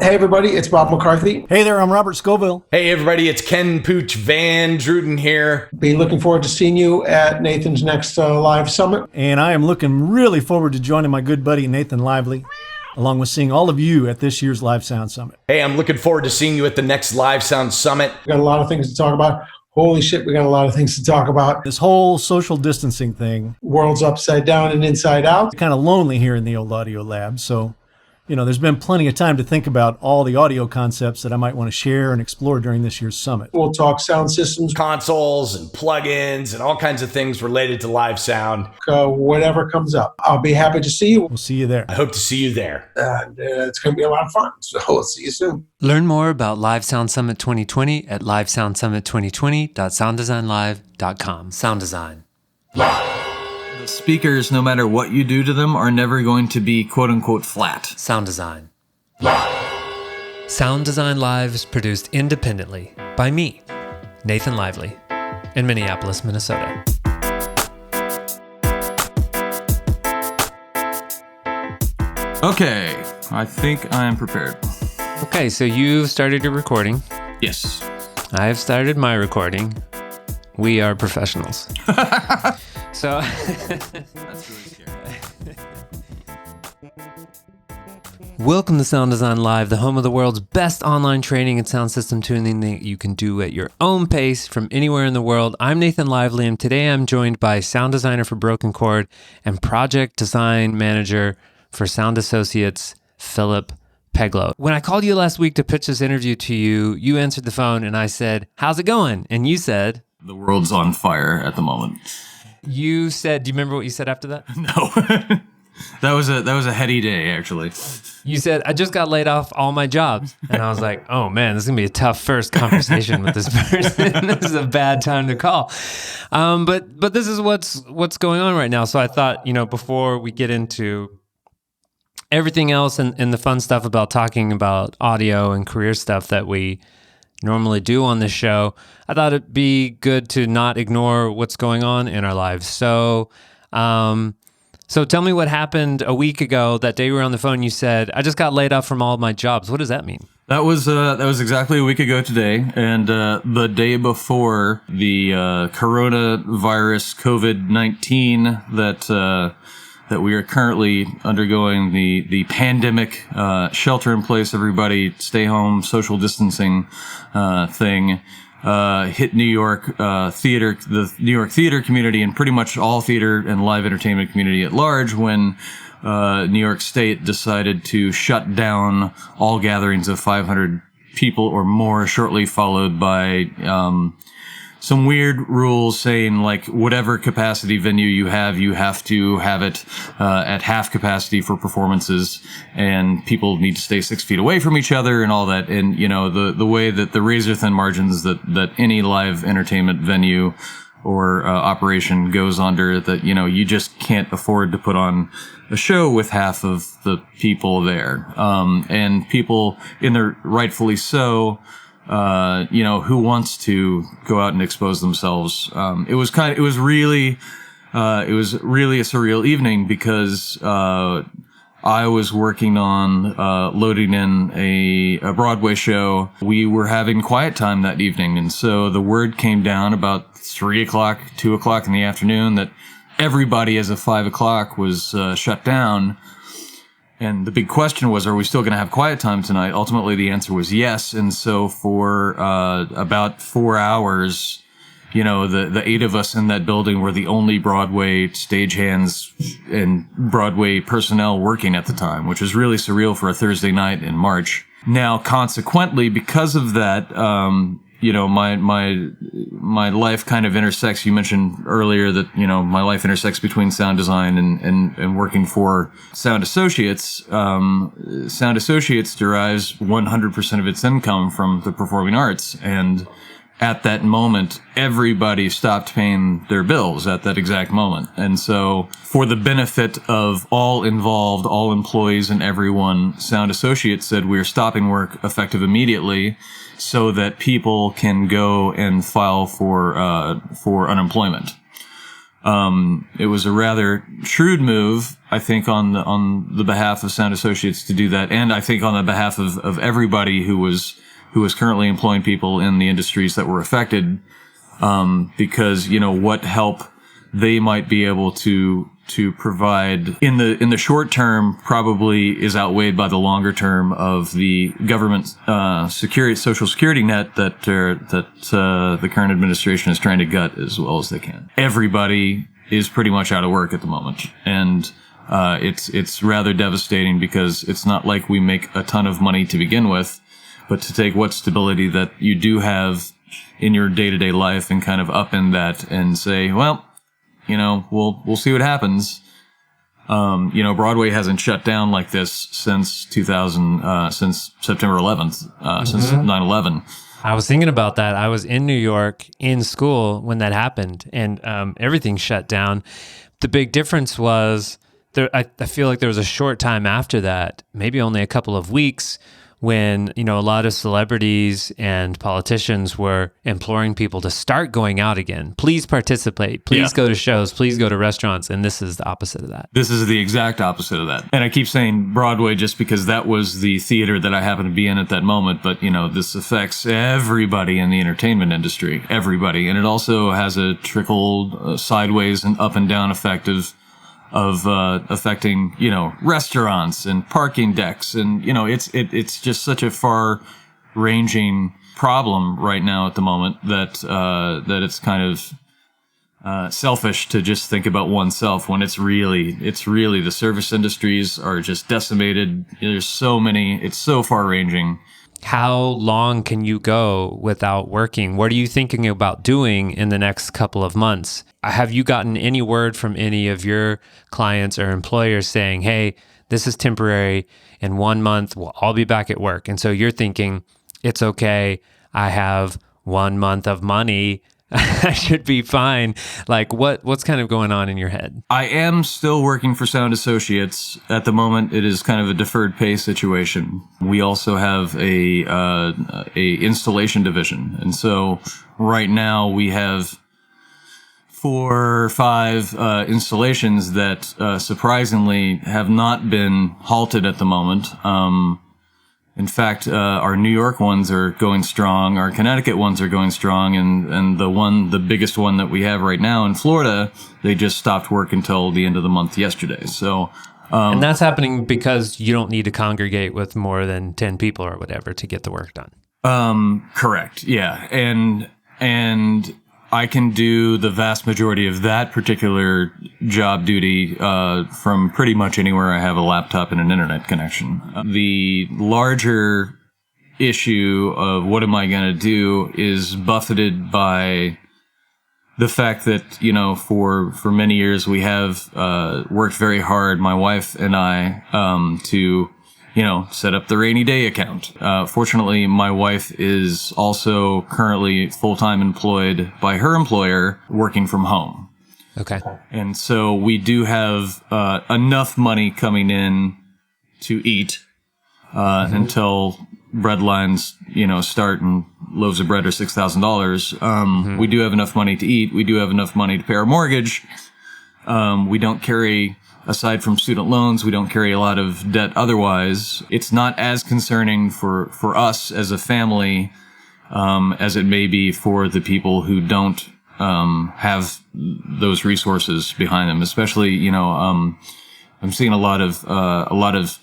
Hey, everybody, it's Bob McCarthy. Hey there, I'm Robert Scoville. Hey, everybody, it's Ken Pooch Van Druten here. Be looking forward to seeing you at Nathan's next live summit. And I am looking really forward to joining my good buddy Nathan Lively, along with seeing all of you at this year's Live Sound Summit. Hey, I'm looking forward to seeing you at the next Live Sound Summit. We got a lot of things to talk about. Holy shit, we got a lot of things to talk about. This whole social distancing thing. World's upside down and inside out. Kind of lonely here in the old audio lab, so there's been plenty of time to think about all the audio concepts that I might want to share and explore during this year's summit. We'll talk sound systems, consoles and plugins and all kinds of things related to live sound. Whatever comes up. I'll be happy to see you. We'll see you there. I hope to see you there. It's going to be a lot of fun, so we'll see you soon. Learn more about Live Sound Summit 2020 at livesoundsummit2020.sounddesignlive.com. Sound Design. The speakers, no matter what you do to them, are never going to be quote-unquote flat. Sound Design. Sound Design Live is produced independently by me, Nathan Lively, in Minneapolis, Minnesota. Okay, I think I am prepared. Okay, so you've started your recording. Yes. I've started my recording. We are professionals. So that's really scary. Welcome to Sound Design Live, the home of the world's best online training and sound system tuning that you can do at your own pace from anywhere in the world. I'm Nathan Lively, and today I'm joined by sound designer for Broken Chord and project design manager for Sound Associates, Phillip Peglow. When I called you last week to pitch this interview to you, you answered the phone and I said, "How's it going?" And you said, "The world's on fire at the moment." You said, do you remember what you said after that? No. That was a heady day, actually. You said, "I just got laid off all my jobs." And I was like, oh man, this is going to be a tough first conversation with this person. This is a bad time to call. But this is what's going on right now. So I thought, before we get into everything else and the fun stuff about talking about audio and career stuff that we normally do on this show, I thought it'd be good to not ignore what's going on in our lives. So tell me what happened a week ago. That day we were on the phone, you said, "I just got laid off from all of my jobs." What does that mean? That was exactly a week ago today, and the day before the coronavirus COVID-19 that we are currently undergoing, the pandemic shelter in place, everybody stay home, social distancing thing, hit New York theater, the New York theater community, and pretty much all theater and live entertainment community at large when New York State decided to shut down all gatherings of 500 people or more, shortly followed by some weird rules saying, like, whatever capacity venue you have to have it at half capacity for performances, and people need to stay 6 feet away from each other and all that. And, the way that the razor thin margins that any live entertainment venue or operation goes under, that, you just can't afford to put on a show with half of the people there. And people, rightfully so, who wants to go out and expose themselves. It was really a surreal evening because, I was working on, loading in a Broadway show. We were having quiet time that evening. And so the word came down about 2 o'clock in the afternoon that everybody as of 5 o'clock was, shut down. And the big question was, are we still going to have quiet time tonight? Ultimately, the answer was yes. And so for about 4 hours, the 8 of us in that building were the only Broadway stagehands and Broadway personnel working at the time, which was really surreal for a Thursday night in March. Now, consequently, because of that, my life kind of intersects. You mentioned earlier that, my life intersects between sound design and working for Sound Associates. Sound Associates derives 100% of its income from the performing arts. And at that moment, everybody stopped paying their bills at that exact moment. And so for the benefit of all involved, all employees and everyone, Sound Associates said, we're stopping work effective immediately so that people can go and file for unemployment. It was a rather shrewd move, I think, on the behalf of Sound Associates to do that, and I think on the behalf of everybody who was currently employing people in the industries that were affected, because what help they might be able to provide in the short term probably is outweighed by the longer term of the government social security net that the current administration is trying to gut as well as they can. Everybody is pretty much out of work at the moment, and it's rather devastating because it's not like we make a ton of money to begin with, but to take what stability that you do have in your day-to-day life and kind of upend that and say, well, we'll see what happens. Broadway hasn't shut down like this since since September 11th, since 9/11. I was thinking about that. I was in New York in school when that happened, and everything shut down. The big difference was I feel like there was a short time after that, maybe only a couple of weeks, when a lot of celebrities and politicians were imploring people to start going out again. Please participate. Please go to shows. Please go to restaurants. And this is the opposite of that. This is the exact opposite of that. And I keep saying Broadway just because that was the theater that I happened to be in at that moment. But, this affects everybody in the entertainment industry, everybody. And it also has a trickle sideways and up and down effect of affecting, restaurants and parking decks. And, it's just such a far ranging problem right now at the moment that it's kind of selfish to just think about oneself when it's really the service industries are just decimated. There's so many, it's so far ranging. How long can you go without working? What are you thinking about doing in the next couple of months? Have you gotten any word from any of your clients or employers saying, hey, this is temporary, in 1 month, we'll all be back at work? And so you're thinking, it's okay, I have 1 month of money, I should be fine. Like what's kind of going on in your head? I am still working for Sound Associates. At the moment, it is kind of a deferred pay situation. We also have a installation division. And so right now we have 4 or 5 installations that surprisingly have not been halted at the moment. In fact, our New York ones are going strong. Our Connecticut ones are going strong. And the biggest one that we have right now in Florida, they just stopped work until the end of the month yesterday. So, and that's happening because you don't need to congregate with more than 10 people or whatever to get the work done. Correct. Yeah. And I can do the vast majority of that particular job duty from pretty much anywhere I have a laptop and an internet connection. The larger issue of what am I going to do is buffeted by the fact that, for many years we have worked very hard, my wife and I, to set up the rainy day account. Fortunately, my wife is also currently full-time employed by her employer working from home. Okay. And so we do have enough money coming in to eat until bread lines, start and loaves of bread are $6,000. We do have enough money to eat. We do have enough money to pay our mortgage. We don't carry... Aside from student loans, we don't carry a lot of debt otherwise. It's not as concerning for us as a family as it may be for the people who don't have those resources behind them. Especially, I'm seeing a lot of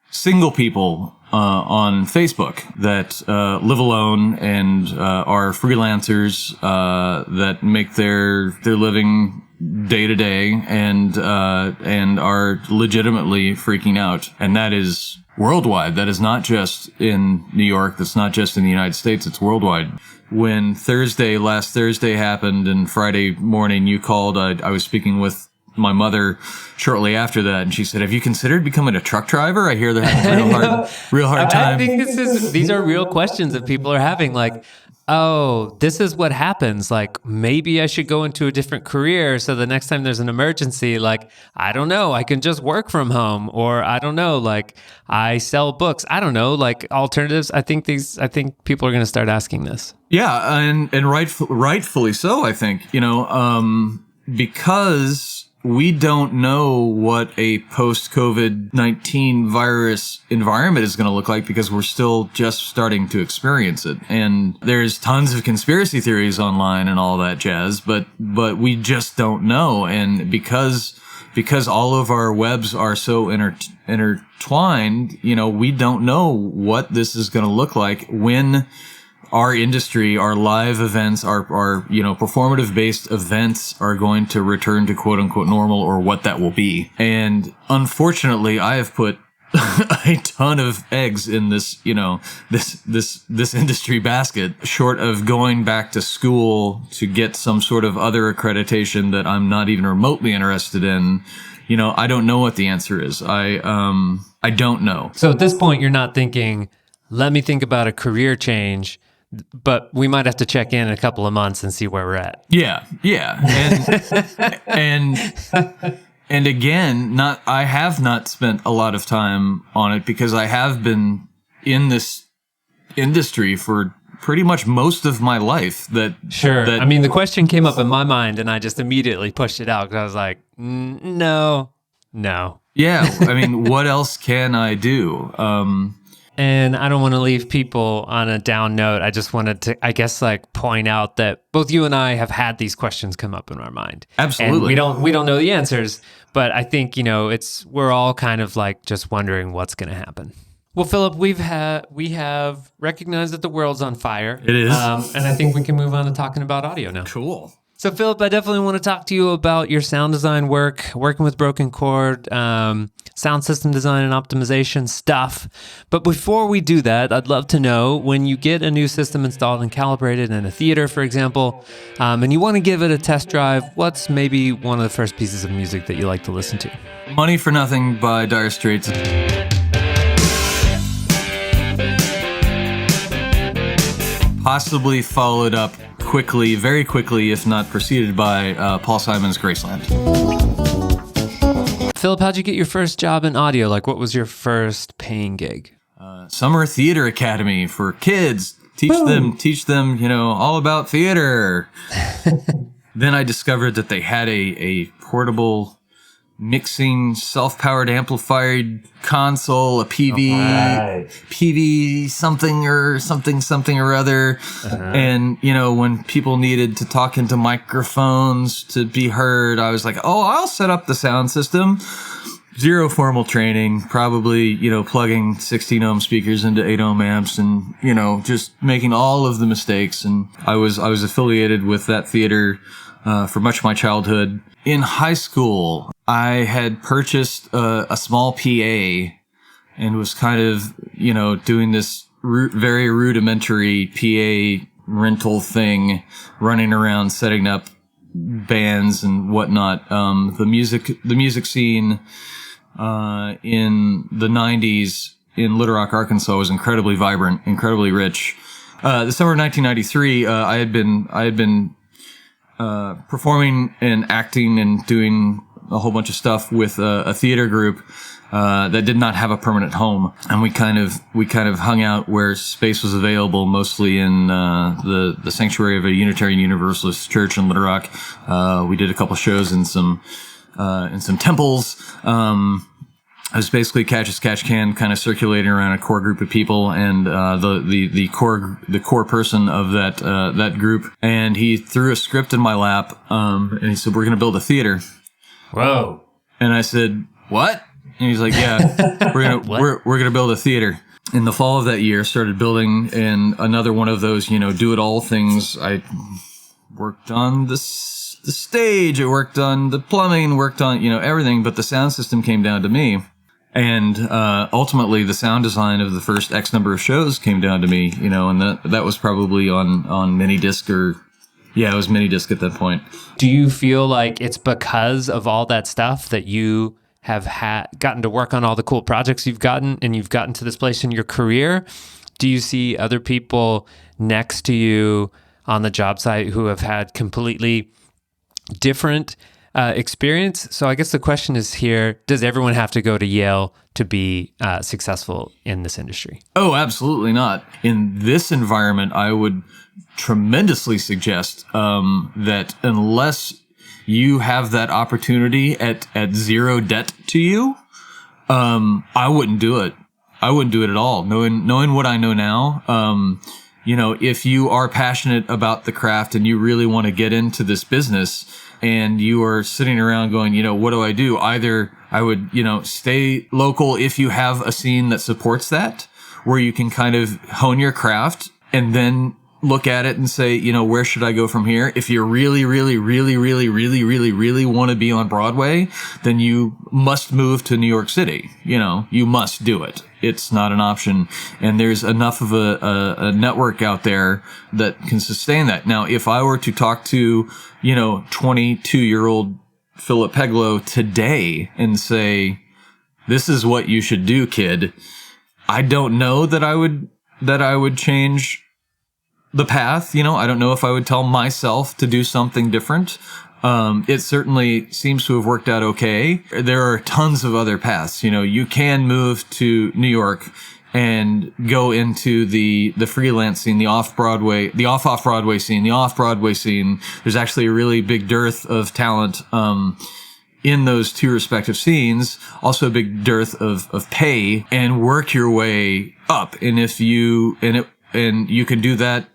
single people on Facebook that live alone and are freelancers that make their living day to day and are legitimately freaking out. And that is worldwide. That is not just in New York. That's not just in the United States. It's worldwide. When last Thursday happened and Friday morning you called, I was speaking with my mother shortly after that, and she said, have you considered becoming a truck driver? I hear they're having a real hard time. I think these are real questions that people are having. Like, oh, this is what happens. Like, maybe I should go into a different career so the next time there's an emergency, like, I don't know, I can just work from home, or I don't know, like, I sell books. I don't know, like alternatives. I think people are going to start asking this. Yeah, and rightfully so. I think because we don't know what a post-COVID-19 virus environment is going to look like, because we're still just starting to experience it. And there's tons of conspiracy theories online and all that jazz, but we just don't know. And because all of our webs are so intertwined, we don't know what this is going to look like when our industry, our live events, our performative based events are going to return to quote unquote normal, or what that will be. And unfortunately, I have put a ton of eggs in this, this industry basket, short of going back to school to get some sort of other accreditation that I'm not even remotely interested in. I don't know what the answer is. I don't know. So at this point, you're not thinking, let me think about a career change, but we might have to check in a couple of months and see where we're at. Yeah. And again, I have not spent a lot of time on it, because I have been in this industry for pretty much most of my life. Sure. I mean, the question came up in my mind, and I just immediately pushed it out, because I was like, no. Yeah. I mean, what else can I do? And I don't want to leave people on a down note. I just wanted to, I guess, point out that both you and I have had these questions come up in our mind. Absolutely. And we don't know the answers, but I think, we're all kind of just wondering what's going to happen. Well, Phillip, we have recognized that the world's on fire. It is. And I think we can move on to talking about audio now. Cool. So, Phillip, I definitely want to talk to you about your sound design work, working with broken chord, sound system design and optimization stuff. But before we do that, I'd love to know, when you get a new system installed and calibrated in a theater, for example, and you want to give it a test drive, what's maybe one of the first pieces of music that you like to listen to? Money for Nothing by Dire Straits. Possibly followed up quickly, very quickly, if not preceded by Paul Simon's Graceland. Phillip, how'd you get your first job in audio? What was your first paying gig? Summer Theater Academy for kids. Teach them, all about theater. Then I discovered that they had a portable mixing self-powered amplified console, a PV something or other. And, when people needed to talk into microphones to be heard, I was like, I'll set up the sound system. Zero formal training, probably, plugging 16 ohm speakers into 8 ohm amps and, just making all of the mistakes. And I was affiliated with that theater for much of my childhood. In high school, I had purchased a small PA and was kind of, doing this very rudimentary PA rental thing, running around setting up bands and whatnot. The music scene in the 90s in Little Rock, Arkansas was incredibly vibrant, incredibly rich. The summer of 1993, I had been performing and acting and doing a whole bunch of stuff with a theater group that did not have a permanent home, and we kind of hung out where space was available, mostly in the sanctuary of a Unitarian Universalist church in Little Rock. We did a couple shows in some temples. I was basically catch as catch can, kind of circulating around a core group of people, and the core person of that group. And he threw a script in my lap, and he said, "We're going to build a theater." Whoa! And I said, "What?" And he's like, "Yeah, we're gonna build a theater." In the fall of that year, started building, and another one of those do it all things. I worked on the stage, I worked on the plumbing, worked on everything, but the sound system came down to me. And ultimately, the sound design of the first X number of shows came down to me, and that was probably on mini disc it was mini disc at that point. Do you feel like it's because of all that stuff that you have gotten to work on all the cool projects you've gotten, and you've gotten to this place in your career? Do you see other people next to you on the job site who have had completely different experience? So I guess the question is here, does everyone have to go to Yale to be successful in this industry? Oh, absolutely not. In this environment, I would tremendously suggest that unless you have that opportunity at zero debt to you, I wouldn't do it. I wouldn't do it at all. Knowing what I know now, if you are passionate about the craft and you really want to get into this business and you are sitting around going, what do I do? Either I would, stay local if you have a scene that supports that, where you can kind of hone your craft and then look at it and say, where should I go from here? If you really, really, really, really, really, really, really want to be on Broadway, then you must move to New York City. You must do it. It's not an option. And there's enough of a network out there that can sustain that. Now, if I were to talk to, 22-year-old Phillip Peglow today and say, this is what you should do, kid, I don't know that I would change the path. I don't know if I would tell myself to do something different. It certainly seems to have worked out okay. There are tons of other paths. You can move to New York and go into the freelancing, the off-Broadway, the off-Broadway scene, the off-Broadway scene. There's actually a really big dearth of talent, in those two respective scenes, also a big dearth of pay, and work your way up. And if you, and you can do that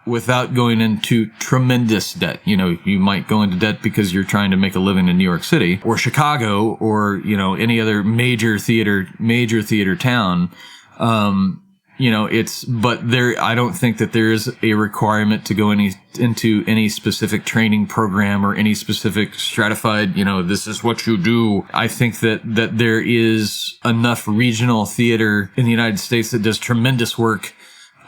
without going into tremendous debt. You might go into debt because you're trying to make a living in New York City or Chicago or, any other major theater town. I don't think that there is a requirement to go into any specific training program or any specific stratified, this is what you do. I think that there is enough regional theater in the United States that does tremendous work.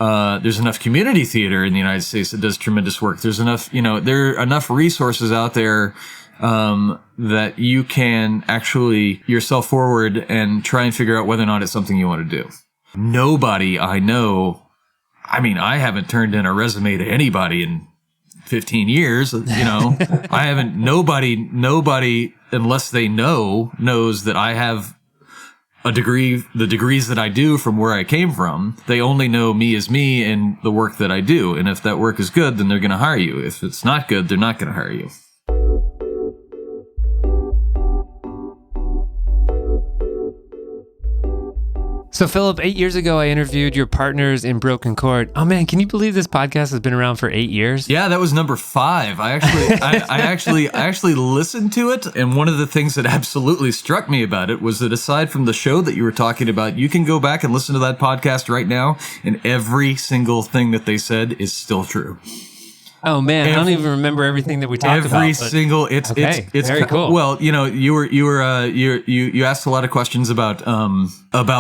There's enough community theater in the United States that does tremendous work. There's enough, there are enough resources out there, that you can actually yourself forward and try and figure out whether or not it's something you want to do. Nobody I know, I haven't turned in a resume to anybody in 15 years, I haven't, nobody, unless they knows that I have a degree, the degrees that I do from where I came from. They only know me as me and the work that I do. And if that work is good, then they're going to hire you. If it's not good, they're not going to hire you. So, Phillip, 8 years ago, I interviewed your partners in Broken Chord. Oh man, can you believe this podcast has been around for 8 years? Yeah, that was number 5. I actually listened to it, and one of the things that absolutely struck me about it was that aside from the show that you were talking about, you can go back and listen to that podcast right now, and every single thing that they said is still true. Oh man, I don't even remember everything that we talked about. Every single, it's very cool. Well, you asked a lot of questions about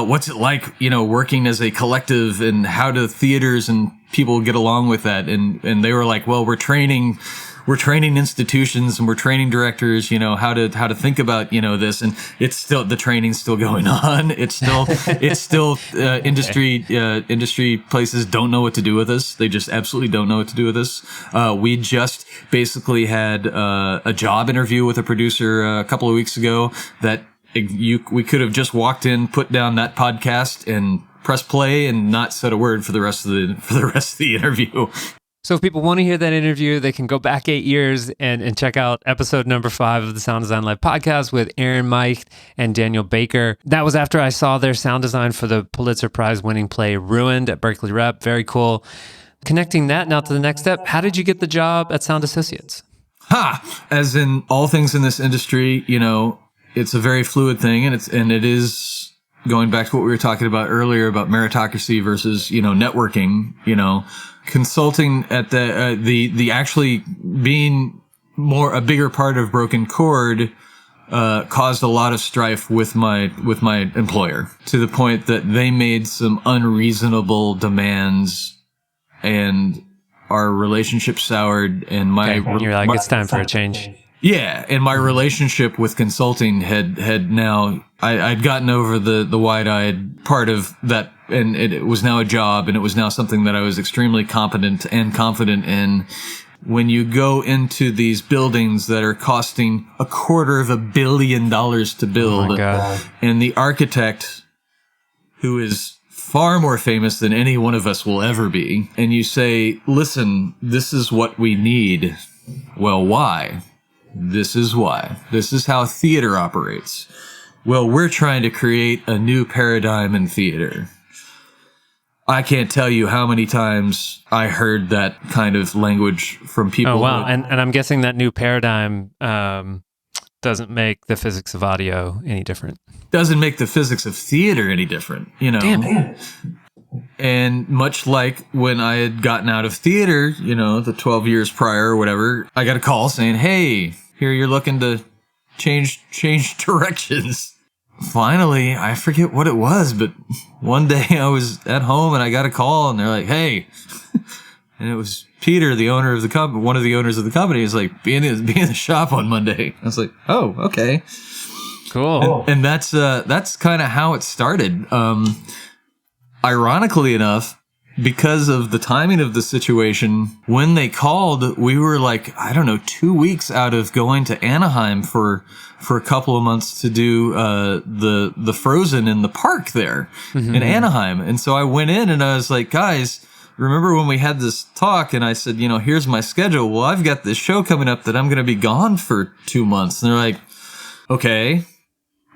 what's it like, working as a collective and how do theaters and people get along with that, and they were like, well, we're training institutions and we're training directors, how to think about, this, and it's still, the training's still going on. It's still industry places don't know what to do with us. They just absolutely don't know what to do with us. We just basically had a job interview with a producer a couple of weeks ago that we could have just walked in, put down that podcast and press play and not said a word for the rest of the interview. So if people want to hear that interview, they can go back 8 years and check out episode number 5 of the Sound Design Live podcast with Aaron Mike and Daniel Baker. That was after I saw their sound design for the Pulitzer Prize winning play Ruined at Berkeley Rep. Very cool. Connecting that now to the next step, how did you get the job at Sound Associates? As in all things in this industry, it's a very fluid thing, and it is going back to what we were talking about earlier about meritocracy versus, networking, consulting at the actually being a bigger part of Broken Chord, caused a lot of strife with my employer, to the point that they made some unreasonable demands and our relationship soured, and you're like, it's time for a change. Yeah, and my relationship with consulting had now, I'd gotten over the wide-eyed part of that, and it was now a job, and it was now something that I was extremely competent and confident in. When you go into these buildings that are costing $250 million to build, oh my God, and the architect, who is far more famous than any one of us will ever be, and you say, listen, this is what we need. Well, why? this is why. This is how theater operates. Well, we're trying to create a new paradigm in theater. I can't tell you how many times I heard that kind of language from people. Oh, wow. And I'm guessing that new paradigm doesn't make the physics of audio any different. Doesn't make the physics of theater any different, you know. Damn it. And much like when I had gotten out of theater, you know, the 12 years prior or whatever, I got a call saying, hey, here you're looking to change directions. Finally, I forget what it was, but one day I was at home and I got a call and they're like, hey, and it was Peter, the owner of the company, one of the owners of the company, is like, be in the shop on Monday. I was like, oh, okay. Cool. And that's kind of how it started. Ironically enough, because of the timing of the situation, when they called, we were like, I don't know, 2 weeks out of going to Anaheim for a couple of months to do the Frozen in the park there in Anaheim. And so I went in and I was like, guys, remember when we had this talk and I said, you know, here's my schedule. Well, I've got this show coming up that I'm going to be gone for 2 months. And they're like, okay,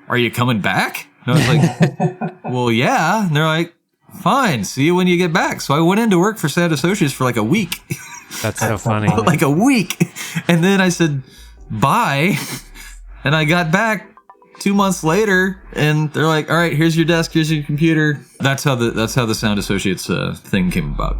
are you coming back? And I was like, well, yeah. And they're like, fine, see you when you get back. So I went into work for Sound Associates for like a week. That's so funny. Like a week. And then I said, bye. And I got back 2 months later and they're like, all right, here's your desk, here's your computer. That's how the Sound Associates thing came about.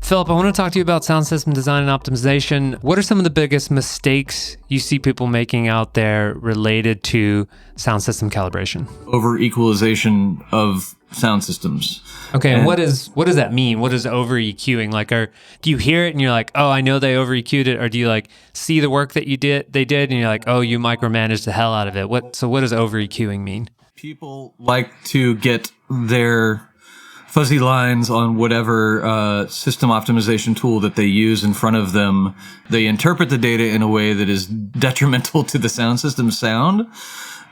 Phillip, I want to talk to you about sound system design and optimization. What are some of the biggest mistakes you see people making out there related to sound system calibration? Over equalization of sound systems. Okay, and what does that mean? What is over EQing? Like, do you hear it and you're like, oh, I know they over EQ'd it, or do you like see the work that they did and you're like, oh, you micromanaged the hell out of it? So what does over EQing mean? People like to get their fuzzy lines on whatever system optimization tool that they use in front of them. They interpret the data in a way that is detrimental to the sound system's sound.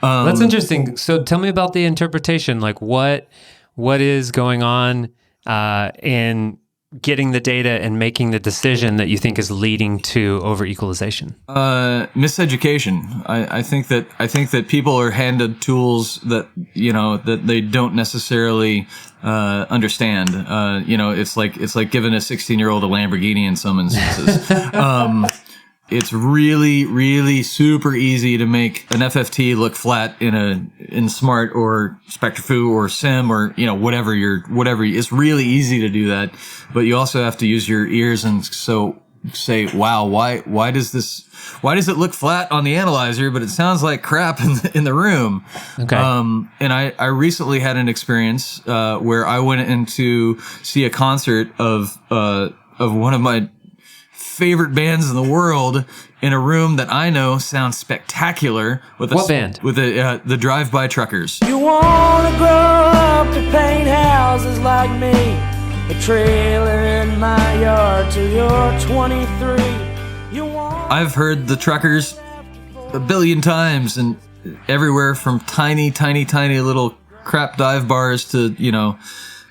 That's interesting. So tell me about the interpretation. Like what is going on in getting the data and making the decision that you think is leading to over equalization? Miseducation. I think that people are handed tools that, you know, that they don't necessarily understand. You know, it's like giving a 16-year-old a Lamborghini in some instances. It's really, really super easy to make an FFT look flat in Smart or SpectraFu or Sim or, you know, whatever. It's really easy to do that, but you also have to use your ears and so say, wow, why does it look flat on the analyzer, but it sounds like crap in the room? Okay. And I recently had an experience, where I went in to see a concert of one of my favorite bands in the world in a room that I know sounds spectacular. What band? With the Drive-By Truckers. You wanna grow up to paint houses like me, a trailer in my yard till you're 23. I've heard the Truckers a billion times, and everywhere from tiny little crap dive bars to, you know,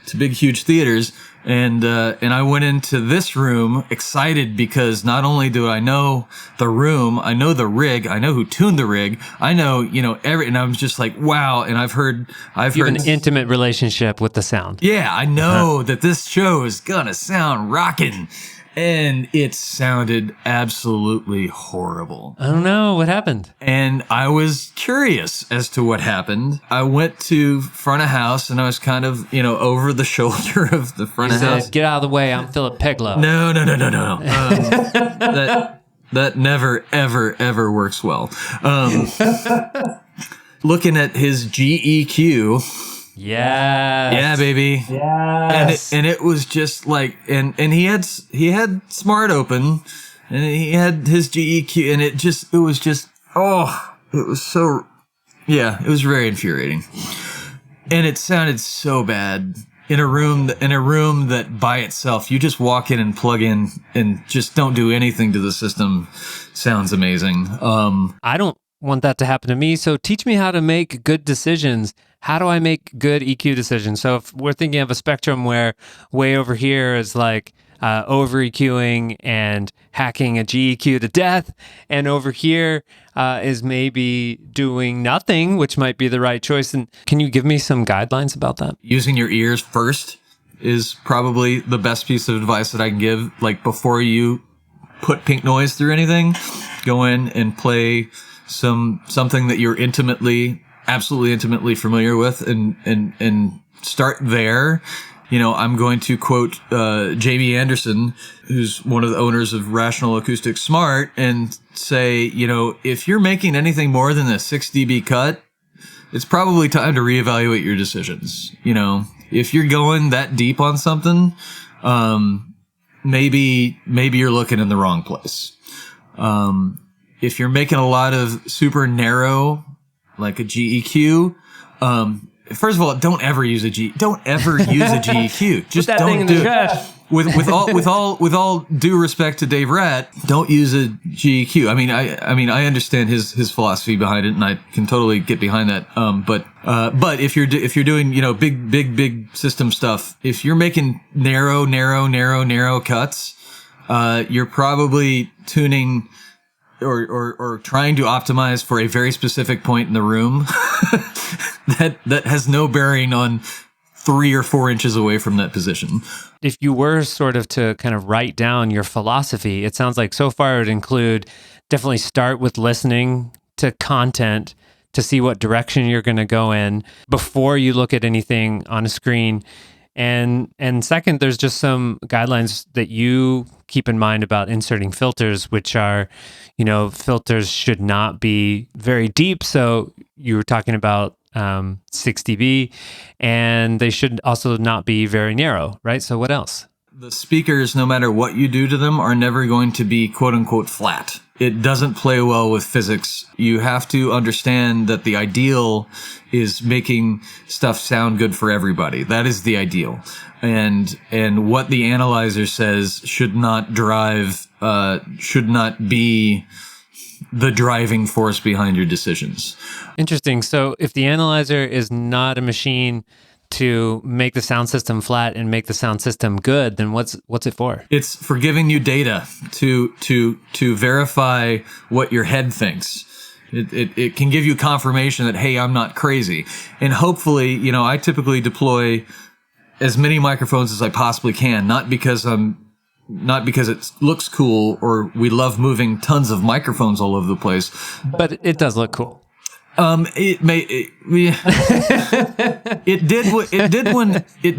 to big huge theaters. And I went into this room excited because not only do I know the room, I know the rig, I know who tuned the rig, I know, you know, and I was just like, wow. And I've heard an intimate relationship with the sound. Yeah, I know that this show is gonna sound rockin'. And it sounded absolutely horrible. I don't know what happened. And I was curious as to what happened. I went to front of house and I was kind of, you know, over the shoulder of the front of house. Get out of the way. I'm Phillip Peglow. No. That never, ever works well. Looking at his GEQ. Yeah. Yeah, baby. Yes. And it was just like, and he had Smart open, and he had his GEQ, and it was very infuriating. And it sounded so bad in a room that by itself, you just walk in and plug in and just don't do anything to the system. Sounds amazing. I don't want that to happen to me. So teach me how to make good decisions how do I make good EQ decisions? So if we're thinking of a spectrum where way over here is like over EQing and hacking a GEQ to death, and over here is maybe doing nothing, which might be the right choice. And can you give me some guidelines about that? Using your ears first is probably the best piece of advice that I can give. Like, before you put pink noise through anything, go in and play something that you're absolutely intimately familiar with, and start there. I'm going to quote Jamie Anderson, who's one of the owners of Rational Acoustic Smart, and say, if you're making anything more than a 6 dB cut, it's probably time to reevaluate your decisions. If you're going that deep on something, maybe you're looking in the wrong place. If you're making a lot of super narrow, like a GEQ, first of all, don't ever use a GEQ. Just Put that don't thing in do the it. trash. With all due respect to Dave Ratt, don't use a GEQ. I mean, I understand his philosophy behind it, and I can totally get behind that. But if you're doing big system stuff, if you're making narrow cuts, you're probably tuning or trying to optimize for a very specific point in the room that has no bearing on 3 or 4 inches away from that position. If you were sort of to kind of write down your philosophy, it sounds like so far it would include definitely start with listening to content to see what direction you're going to go in before you look at anything on a screen. And second, there's just some guidelines that you keep in mind about inserting filters, which are, filters should not be very deep. So you were talking about 6 dB, and they should also not be very narrow, right? So what else? The speakers, no matter what you do to them, are never going to be quote unquote flat. It doesn't play well with physics. You have to understand that the ideal is making stuff sound good for everybody. That is the ideal. And what the analyzer says should not be the driving force behind your decisions. Interesting. So if the analyzer is not a machine to make the sound system flat and make the sound system good, then what's it for? It's for giving you data to verify what your head thinks. It can give you confirmation that, hey, I'm not crazy. And hopefully, I typically deploy as many microphones as I possibly can, not because it looks cool or we love moving tons of microphones all over the place. But it does look cool. It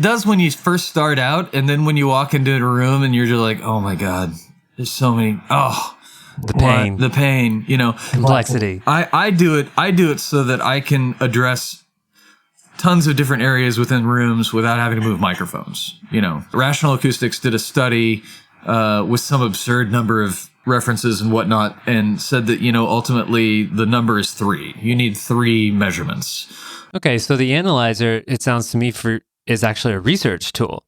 does when you first start out, and then when you walk into a room and you're just like, oh my God, there's so many, the pain, complexity. complexity. I do it so that I can address tons of different areas within rooms without having to move microphones. Rational Acoustics did a study with some absurd number of references and whatnot, and said that, ultimately the number is 3. You need 3 measurements. Okay, so the analyzer, it sounds to me, is actually a research tool.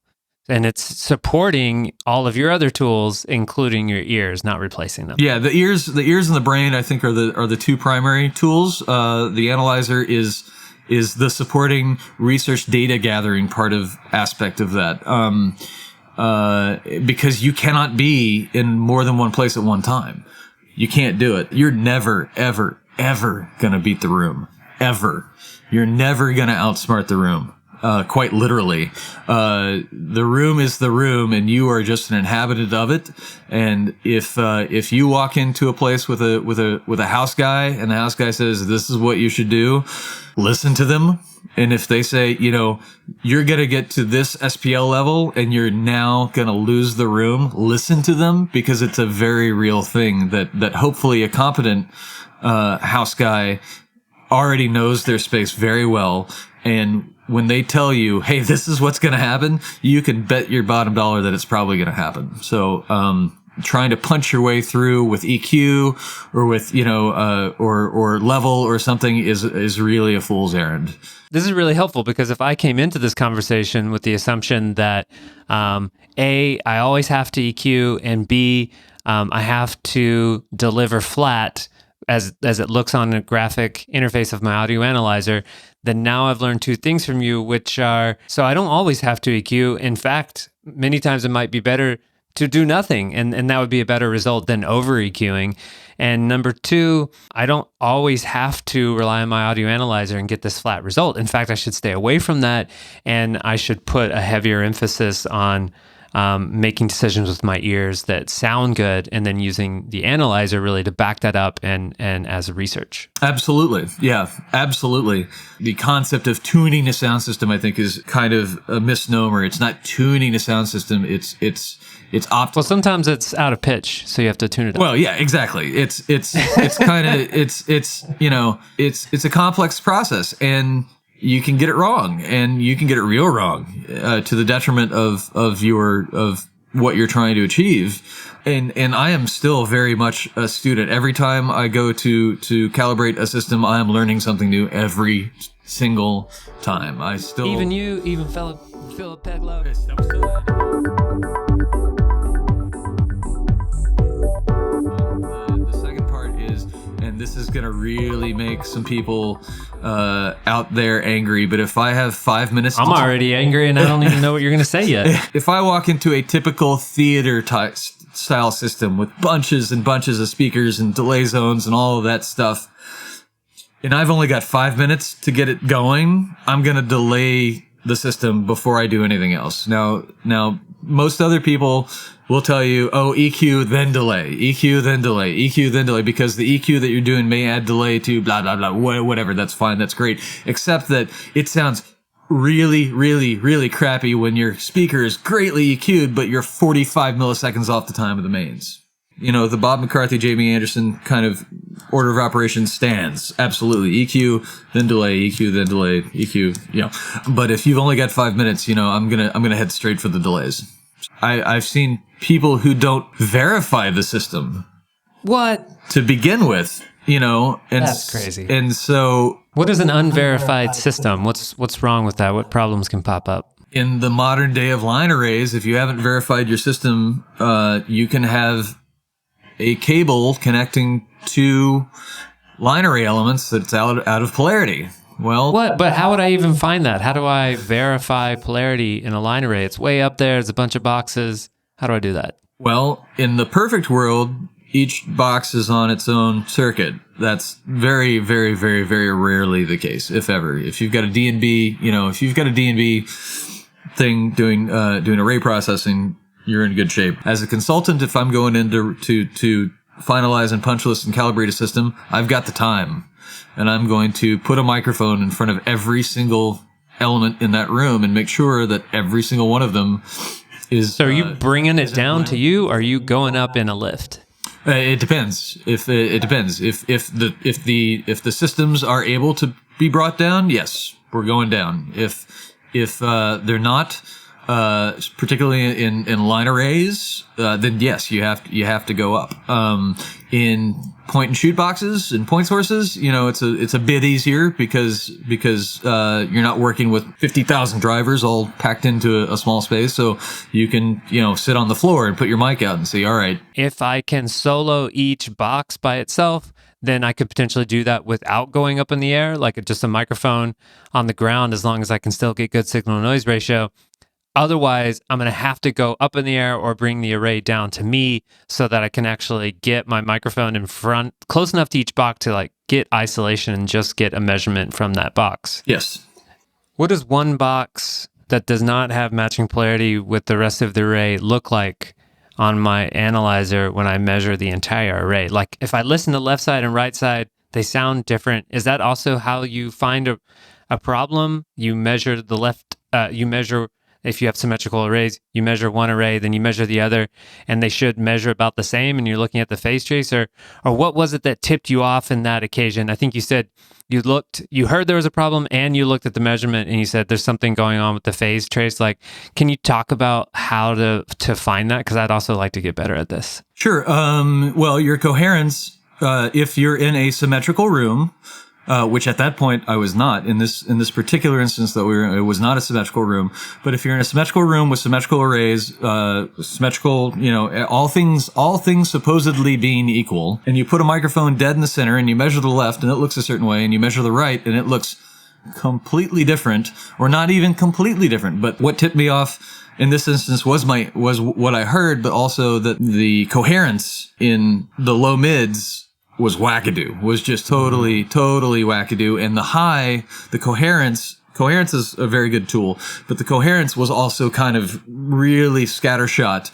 And it's supporting all of your other tools, including your ears, not replacing them. Yeah, the ears and the brain, I think, are the 2 primary tools. The analyzer is the supporting research data gathering aspect of that. Because you cannot be in more than one place at one time. You can't do it. You're never, ever, ever gonna beat the room. Ever. You're never gonna outsmart the room. Quite literally. The room is the room, and you are just an inhabitant of it. And if you walk into a place with a house guy, and the house guy says, this is what you should do, listen to them. And if they say, you're going to get to this SPL level and you're now going to lose the room, listen to them, because it's a very real thing that hopefully a competent house guy already knows their space very well. And when they tell you, hey, this is what's going to happen, you can bet your bottom dollar that it's probably going to happen. So, trying to punch your way through with EQ or with, or level or something is really a fool's errand. This is really helpful, because if I came into this conversation with the assumption that, A, I always have to EQ, and B, I have to deliver flat, as it looks on the graphic interface of my audio analyzer, then now I've learned two things from you, which are, so I don't always have to EQ. In fact, many times it might be better to do nothing, and that would be a better result than over EQing. And number two, I don't always have to rely on my audio analyzer and get this flat result. In fact, I should stay away from that, and I should put a heavier emphasis on making decisions with my ears that sound good, and then using the analyzer really to back that up and as research. Absolutely. Yeah, absolutely. The concept of tuning a sound system, I think, is kind of a misnomer. It's not tuning a sound system. It's optimal. Well, sometimes it's out of pitch, so you have to tune it up. Well, yeah, exactly. It's kind of, it's a complex process, and you can get it wrong, and you can get it real wrong, to the detriment of what you're trying to achieve. And I am still very much a student. Every time I go to calibrate a system, I am learning something new every single time. Even Phillip Peglow. The second part is, and this is going to really make some people out there angry, but if I have 5 minutes... I'm already angry, and I don't even know what you're going to say yet. If I walk into a typical theater style system with bunches and bunches of speakers and delay zones and all of that stuff, and I've only got 5 minutes to get it going, I'm going to delay the system before I do anything else. Now, most other people will tell you, oh, EQ, then delay, EQ, then delay, EQ, then delay, because the EQ that you're doing may add delay to blah, blah, blah, whatever. That's fine. That's great. Except that it sounds really, really, really crappy when your speaker is greatly EQ'd, but you're 45 milliseconds off the time of the mains. The Bob McCarthy, Jamie Anderson kind of order of operations stands. Absolutely. EQ, then delay, EQ, then delay, EQ, But if you've only got 5 minutes, I'm gonna head straight for the delays. I've seen people who don't verify the system. What? To begin with, and that's crazy. And so, what is an unverified system? What's wrong with that? What problems can pop up? In the modern day of line arrays, if you haven't verified your system, you can have a cable connecting two line array elements that's out of polarity. Well, what? But how would I even find that? How do I verify polarity in a line array? It's way up there. There's a bunch of boxes. How do I do that? Well, in the perfect world, each box is on its own circuit. That's very, very, very, very rarely the case, if ever. If you've got a DNB, if you've got a DNB thing doing array processing, you're in good shape. As a consultant, if I'm going in to finalize and punch list and calibrate a system, I've got the time. And I'm going to put a microphone in front of every single element in that room and make sure that every single one of them is... So are you bringing it down to you, or are you going up in a lift? It depends. It depends. If the systems are able to be brought down, yes, we're going down. If they're not... particularly in line arrays, then yes, you have to go up. In point and shoot boxes and point sources, it's a bit easier because you're not working with 50,000 drivers all packed into a small space, so you can sit on the floor and put your mic out and say, all right. If I can solo each box by itself, then I could potentially do that without going up in the air, like just a microphone on the ground, as long as I can still get good signal noise ratio. Otherwise, I'm going to have to go up in the air or bring the array down to me so that I can actually get my microphone in front, close enough to each box to get isolation and just get a measurement from that box. Yes. What does one box that does not have matching polarity with the rest of the array look like on my analyzer when I measure the entire array? Like if I listen to left side and right side, they sound different. Is that also how you find a problem? You measure the left, if you have symmetrical arrays, you measure one array, then you measure the other, and they should measure about the same, and you're looking at the phase trace, or what was it that tipped you off in that occasion? I think you said you heard there was a problem, and you looked at the measurement, and you said there's something going on with the phase trace. Can you talk about how to find that? Because I'd also like to get better at this. Sure. Well, your coherence, if you're in a symmetrical room, which at that point I was not. In this particular instance that we were in, it was not a symmetrical room. But if you're in a symmetrical room with symmetrical arrays, symmetrical, all things supposedly being equal, and you put a microphone dead in the center, and you measure the left and it looks a certain way, and you measure the right and it looks completely different, or not even completely different. But what tipped me off in this instance was what I heard, but also that the coherence in the low mids was wackadoo, was just totally wackadoo. And the coherence is a very good tool, but the coherence was also kind of really scattershot.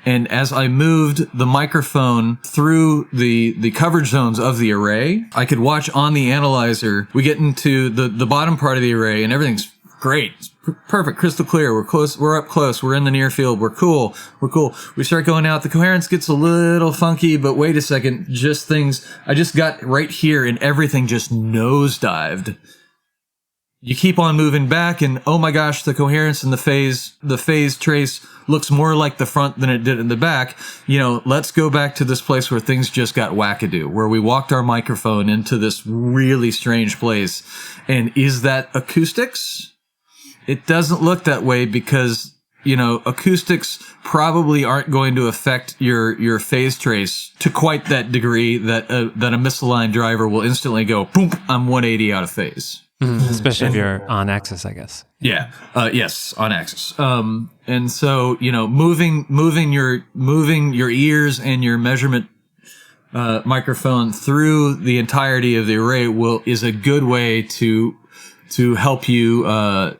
And as I moved the microphone through the coverage zones of the array, I could watch on the analyzer. We get into the bottom part of the array and everything's great. It's perfect, crystal clear. We're close. We're up close. We're in the near field. We're cool. We start going out. The coherence gets a little funky, but wait a second. I just got right here and everything just nosedived. You keep on moving back and oh my gosh, the coherence and the phase trace looks more like the front than it did in the back. Let's go back to this place where things just got wackadoo, where we walked our microphone into this really strange place. And is that acoustics? It doesn't look that way because, acoustics probably aren't going to affect your phase trace to quite that degree that a misaligned driver will instantly go, boom, I'm 180 out of phase. Especially if you're on axis, I guess. Yeah. Yes, on axis. And so, moving your ears and your measurement microphone through the entirety of the array is a good way to help you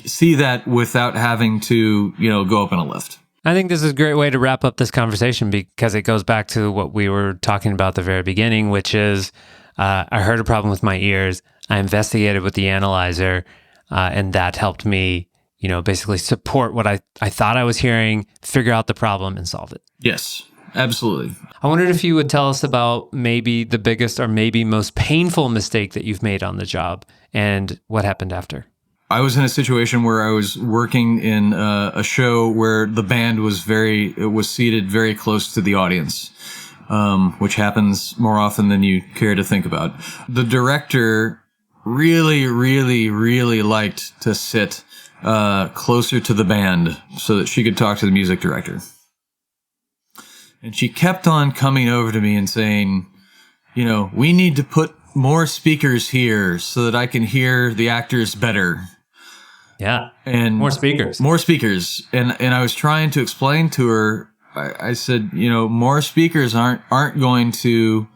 see that without having to, go up in a lift. I think this is a great way to wrap up this conversation because it goes back to what we were talking about at the very beginning, which is I heard a problem with my ears. I investigated with the analyzer, and that helped me, basically support what I thought I was hearing, figure out the problem, and solve it. Yes, absolutely. I wondered if you would tell us about maybe the biggest or maybe most painful mistake that you've made on the job and what happened after. I was in a situation where I was working in a show where the band was seated very close to the audience. Which happens more often than you care to think about. The director really, really, really liked to sit closer to the band so that she could talk to the music director. And she kept on coming over to me and saying, we need to put more speakers here so that I can hear the actors better. Yeah. And more speakers. And I was trying to explain to her, I said, more speakers aren't going to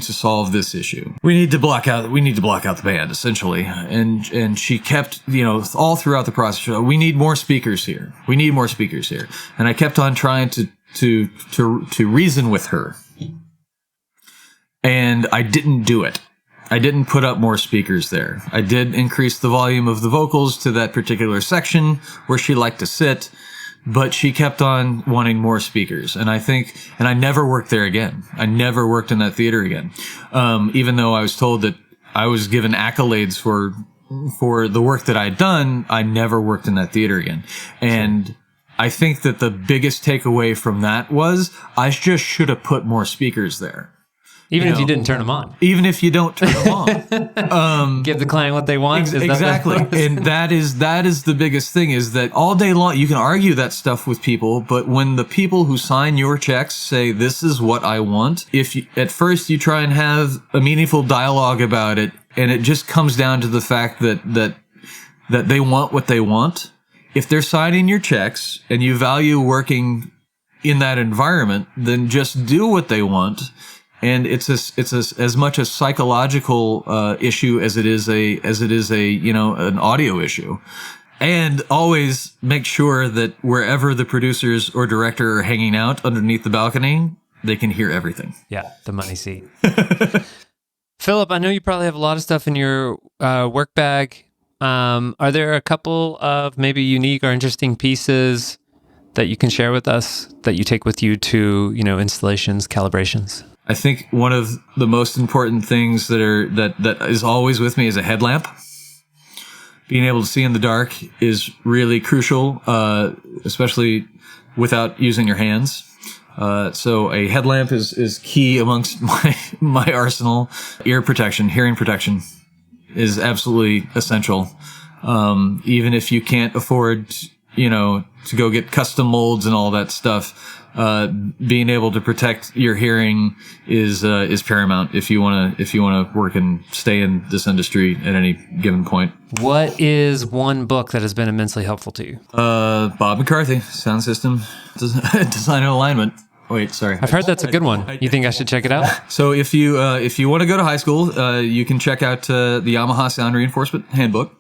solve this issue. We need to block out the band, essentially. And she kept, all throughout the process, we need more speakers here. And I kept on trying to reason with her. And I didn't do it. I didn't put up more speakers there. I did increase the volume of the vocals to that particular section where she liked to sit. But she kept on wanting more speakers. And I never worked there again. I never worked in that theater again. Even though I was told that I was given accolades for the work that I'd done, I never worked in that theater again. And I think that the biggest takeaway from that was I just should have put more speakers there. Even if you didn't turn them on. Even if you don't turn them on. Give the client what they want. Exactly. And that is the biggest thing, is that all day long, you can argue that stuff with people, but when the people who sign your checks say, this is what I want, at first you try and have a meaningful dialogue about it, and it just comes down to the fact that they want what they want. If they're signing your checks and you value working in that environment, then just do what they want. And it's as much a psychological issue as it is an audio issue. And always make sure that wherever the producers or director are hanging out underneath the balcony, they can hear everything. Yeah, the money seat. Phillip, I know you probably have a lot of stuff in your work bag. Are there a couple of maybe unique or interesting pieces that you can share with us that you take with you to, installations, calibrations? I think one of the most important things that is always with me is a headlamp. Being able to see in the dark is really crucial, especially without using your hands. So a headlamp is key amongst my arsenal. Ear protection, hearing protection is absolutely essential. Even if you can't afford, to go get custom molds and all that stuff, being able to protect your hearing is paramount if you want to work and stay in this industry at any given point. What is one book that has been immensely helpful to you? Bob McCarthy, Sound System Design and Alignment. Wait, sorry. I've heard that's a good one. You think I should check it out? So if you want to go to high school, you can check out the Yamaha Sound Reinforcement Handbook.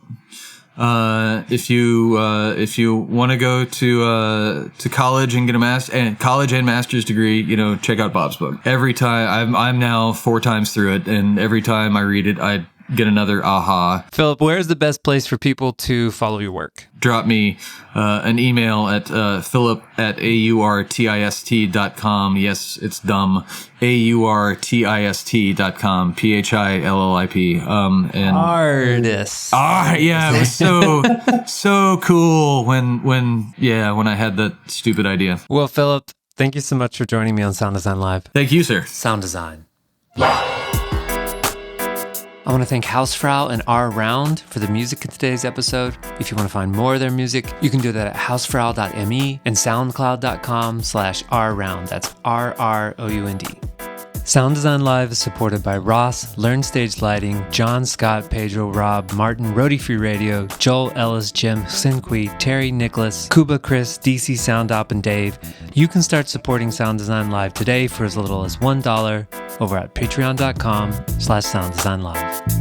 If you want to go to college and get a college and master's degree, check out Bob's book. Every time I'm now 4 times through it, and every time I read it, I get another aha. Phillip, where is the best place for people to follow your work? Drop me an email at phillip@aurtist.com. Yes, it's dumb. aurtist.com. PHILLIP. Artists. Yeah, it was so cool when I had that stupid idea. Well, Phillip, thank you so much for joining me on Sound Design Live. Thank you, sir. Sound Design. I want to thank Hausfrau and R Round for the music in today's episode. If you want to find more of their music, you can do that at hausfrau.me and soundcloud.com/rround. That's RROUND. Sound Design Live is supported by Ross, Learn Stage Lighting, John, Scott, Pedro, Rob, Martin, Roadie Free Radio, Joel, Ellis, Jim, Sinqui, Terry, Nicholas, Kuba, Chris, DC Sound Op, and Dave. You can start supporting Sound Design Live today for as little as $1 over at patreon.com/sounddesignlive.